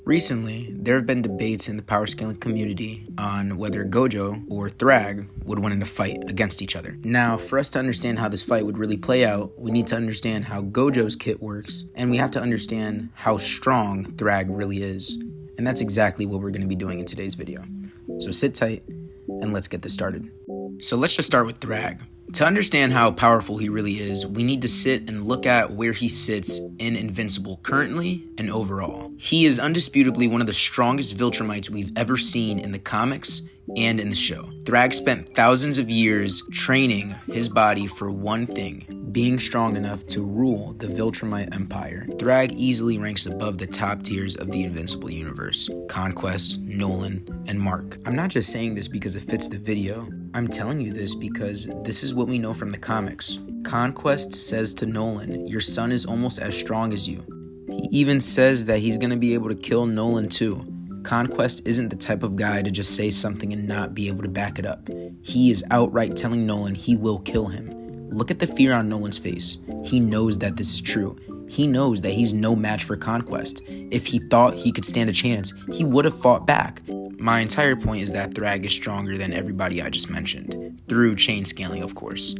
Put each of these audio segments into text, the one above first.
Recently, there have been debates in the power scaling community on whether Gojo or Thragg would win in a fight against each other. Now, for us to understand how this fight would really play out, we need to understand how Gojo's kit works, and we have to understand how strong Thragg really is. And that's exactly what we're going to be doing in today's video. So sit tight, and let's get this started. So let's just start with Thragg. To understand how powerful he really is, we need to sit and look at where he sits in Invincible currently and overall. He is undisputably one of the strongest Viltrumites we've ever seen in the comics and in the show. Thragg spent thousands of years training his body for one thing: being strong enough to rule the Viltrumite Empire. Thragg easily ranks above the top tiers of the Invincible universe: Conquest, Nolan, and Mark. I'm not just saying this because it fits the video. I'm telling you this because this is what we know from the comics. Conquest says to Nolan, "Your son is almost as strong as you." He even says that he's going to be able to kill Nolan too. Conquest isn't the type of guy to just say something and not be able to back it up. He is outright telling Nolan he will kill him. Look at the fear on Nolan's face. He knows that this is true. He knows that he's no match for Conquest. If he thought he could stand a chance, he would have fought back. My entire point is that Thragg is stronger than everybody I just mentioned, through chain scaling, of course.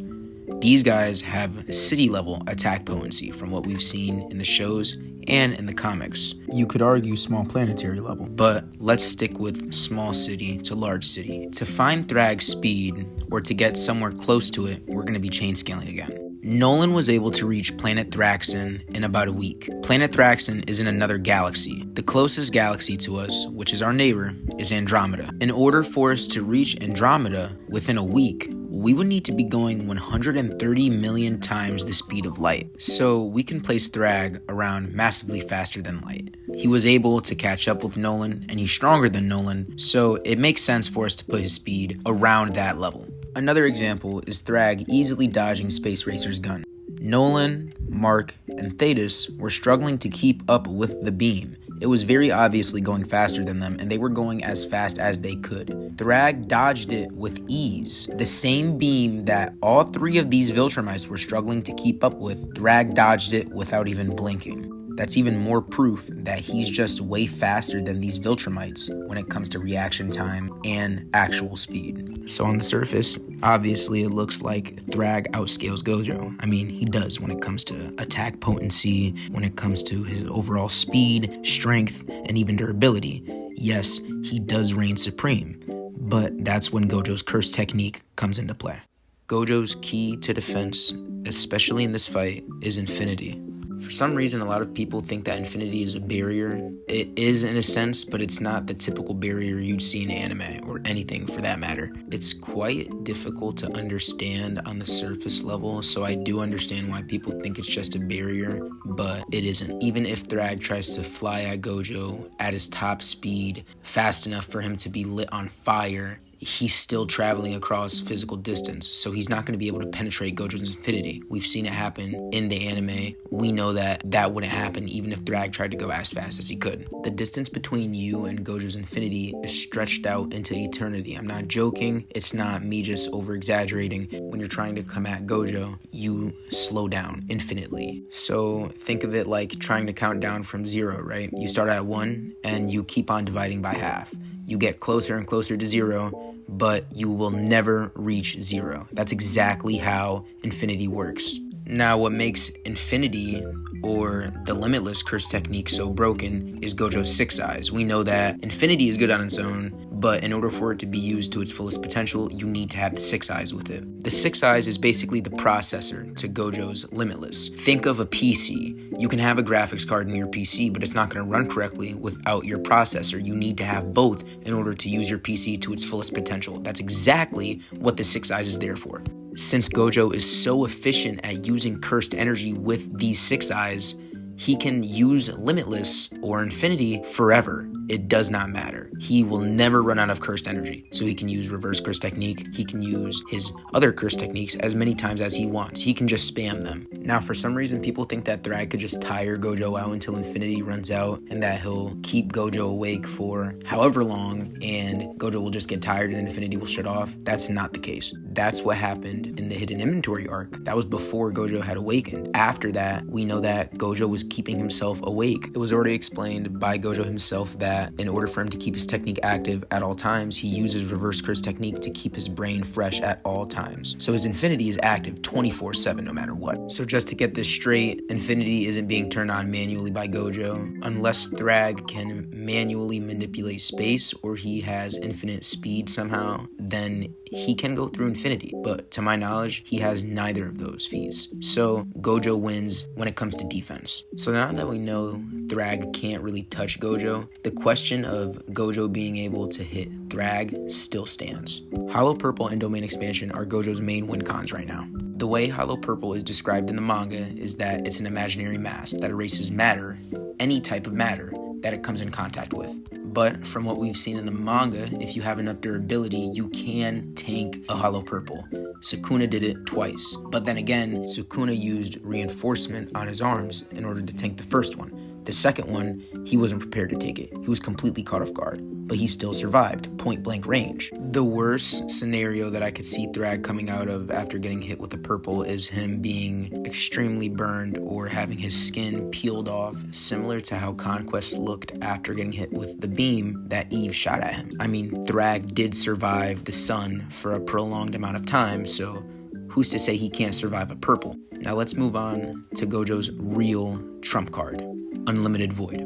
These guys have city-level attack potency from what we've seen in the shows and in the comics. You could argue small planetary level, but let's stick with small city to large city. To find Thragg's speed, or to get somewhere close to it, we're going to be chain scaling again. Nolan was able to reach planet Thraxon in about a week. Planet Thraxon is in another galaxy. The closest galaxy to us, which is our neighbor, is Andromeda. In order for us to reach Andromeda within a week, we would need to be going 130 million times the speed of light. So we can place Thragg around massively faster than light. He was able to catch up with Nolan, and he's stronger than Nolan, so it makes sense for us to put his speed around that level. Another example is Thragg easily dodging Space Racer's gun. Nolan, Mark, and Thetis were struggling to keep up with the beam. It was very obviously going faster than them, and they were going as fast as they could. Thragg dodged it with ease. The same beam that all three of these Viltrumites were struggling to keep up with, Thragg dodged it without even blinking. That's even more proof that he's just way faster than these Viltrumites when it comes to reaction time and actual speed. So on the surface, obviously it looks like Thragg outscales Gojo. I mean, he does when it comes to attack potency, when it comes to his overall speed, strength, and even durability. Yes, he does reign supreme, but that's when Gojo's curse technique comes into play. Gojo's key to defense, especially in this fight, is infinity. For some reason, a lot of people think that infinity is a barrier. It is in a sense, but it's not the typical barrier you'd see in anime, or anything for that matter. It's quite difficult to understand on the surface level, so I do understand why people think it's just a barrier, but it isn't. Even if Thragg tries to fly at Gojo at his top speed, fast enough for him to be lit on fire, he's still traveling across physical distance, so he's not going to be able to penetrate Gojo's infinity. We've seen it happen in the anime. We know that that wouldn't happen even if Thragg tried to go as fast as he could. The distance between you and Gojo's infinity is stretched out into eternity. I'm not joking. It's not me just over-exaggerating. When you're trying to come at Gojo, you slow down infinitely. So think of it like trying to count down from 0, right? You start at 1 and you keep on dividing by half. You get closer and closer to 0, but you will never reach 0. That's exactly how infinity works. Now, what makes infinity, or the limitless curse technique, so broken is Gojo's 6 eyes. We know that infinity is good on its own, but in order for it to be used to its fullest potential, you need to have the 6 eyes with it. The 6 eyes is basically the processor to Gojo's limitless. Think of a PC. You can have a graphics card in your PC, but it's not going to run correctly without your processor. You need to have both in order to use your PC to its fullest potential. That's exactly what the 6 eyes is there for. Since Gojo is so efficient at using cursed energy with these 6 eyes, he can use limitless or infinity forever. It does not matter. He will never run out of cursed energy. So he can use reverse curse technique. He can use his other curse techniques as many times as he wants. He can just spam them. Now, for some reason, people think that Thragg could just tire Gojo out until infinity runs out and that he'll keep Gojo awake for however long and Gojo will just get tired and infinity will shut off. That's not the case. That's what happened in the hidden inventory arc. That was before Gojo had awakened. After that, we know that Gojo was keeping himself awake. It was already explained by Gojo himself that in order for him to keep his technique active at all times, he uses reverse curse technique to keep his brain fresh at all times. So his infinity is active 24/7 no matter what. So just to get this straight, infinity isn't being turned on manually by Gojo. Unless Thragg can manually manipulate space or he has infinite speed somehow, then he can go through infinity. But to my knowledge, he has neither of those feats. So Gojo wins when it comes to defense. So now that we know Thragg can't really touch Gojo, the question of Gojo being able to hit Thragg still stands. Hollow Purple and Domain Expansion are Gojo's main win cons right now. The way Hollow Purple is described in the manga is that it's an imaginary mass that erases matter, any type of matter that it comes in contact with. But from what we've seen in the manga, if you have enough durability, you can tank a Hollow Purple. Sukuna did it twice. But then again, Sukuna used reinforcement on his arms in order to tank the first one. The second one, he wasn't prepared to take it. He was completely caught off guard, but he still survived, point blank range. The worst scenario that I could see Thragg coming out of after getting hit with a purple is him being extremely burned or having his skin peeled off, similar to how Conquest looked after getting hit with the beam that Eve shot at him. I mean, Thragg did survive the sun for a prolonged amount of time, so who's to say he can't survive a purple? Now let's move on to Gojo's real trump card, Unlimited Void.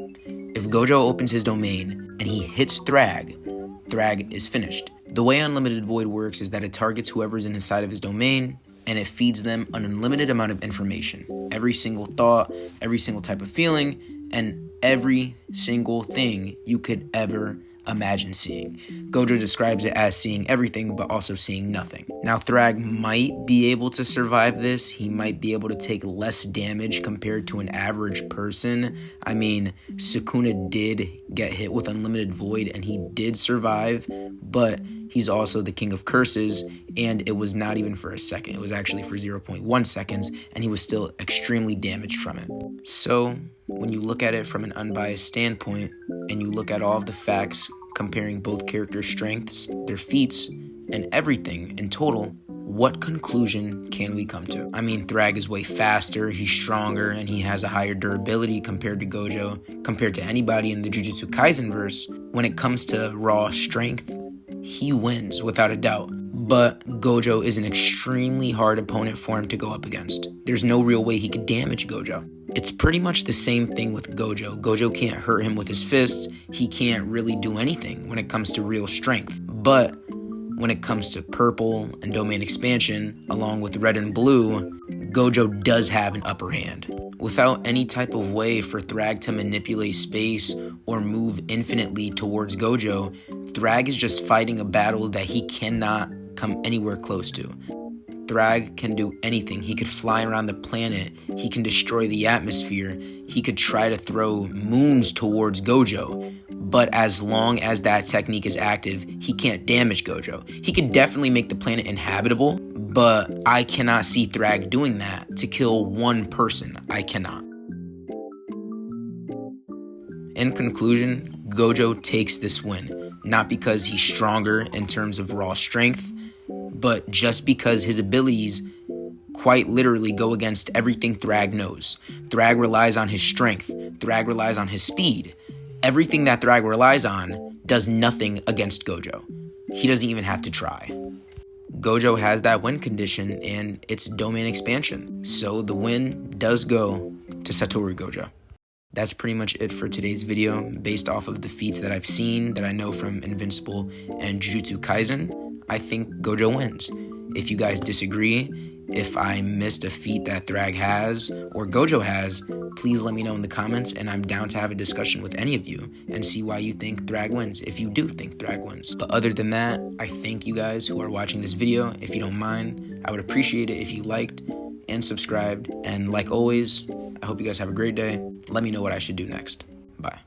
If Gojo opens his domain and he hits Thragg, Thragg is finished. The way Unlimited Void works is that it targets whoever's inside of his domain and it feeds them an unlimited amount of information. Every single thought, every single type of feeling, and every single thing you could ever imagine seeing. Gojo describes it as seeing everything but also seeing nothing. Now Thragg might be able to survive this. He might be able to take less damage compared to an average person. I mean, Sukuna did get hit with Unlimited Void and he did survive, but he's also the king of curses, and it was not even for a second. It was actually for 0.1 seconds, and he was still extremely damaged from it. So when you look at it from an unbiased standpoint, and you look at all of the facts comparing both characters' strengths, their feats, and everything in total, what conclusion can we come to? I mean, Thragg is way faster, he's stronger, and he has a higher durability compared to Gojo, compared to anybody in the Jujutsu Kaisen verse. When it comes to raw strength, he wins without a doubt. But Gojo is an extremely hard opponent for him to go up against. There's no real way he could damage Gojo. It's pretty much the same thing with Gojo. Gojo can't hurt him with his fists. He can't really do anything when it comes to real strength. But when it comes to purple and domain expansion, along with red and blue, Gojo does have an upper hand. Without any type of way for Thragg to manipulate space or move infinitely towards Gojo, Thragg is just fighting a battle that he cannot come anywhere close to. Thragg can do anything. He could fly around the planet. He can destroy the atmosphere. He could try to throw moons towards Gojo. But as long as that technique is active, he can't damage Gojo. He could definitely make the planet inhabitable, but I cannot see Thragg doing that to kill one person. I cannot. In conclusion, Gojo takes this win, not because he's stronger in terms of raw strength, but just because his abilities quite literally go against everything Thragg knows. Thragg relies on his strength. Thragg relies on his speed. Everything that Thragg relies on does nothing against Gojo. He doesn't even have to try. Gojo has that win condition, and it's domain expansion. So the win does go to Satoru Gojo. That's pretty much it for today's video. Based off of the feats that I've seen, that I know from Invincible and Jujutsu Kaisen, I think Gojo wins. If you guys disagree, if I missed a feat that Thragg has or Gojo has, please let me know in the comments, and I'm down to have a discussion with any of you and see why you think Thragg wins, if you do think Thragg wins. But other than that, I thank you guys who are watching this video. If you don't mind, I would appreciate it if you liked and subscribed. And like always, I hope you guys have a great day. Let me know what I should do next. Bye.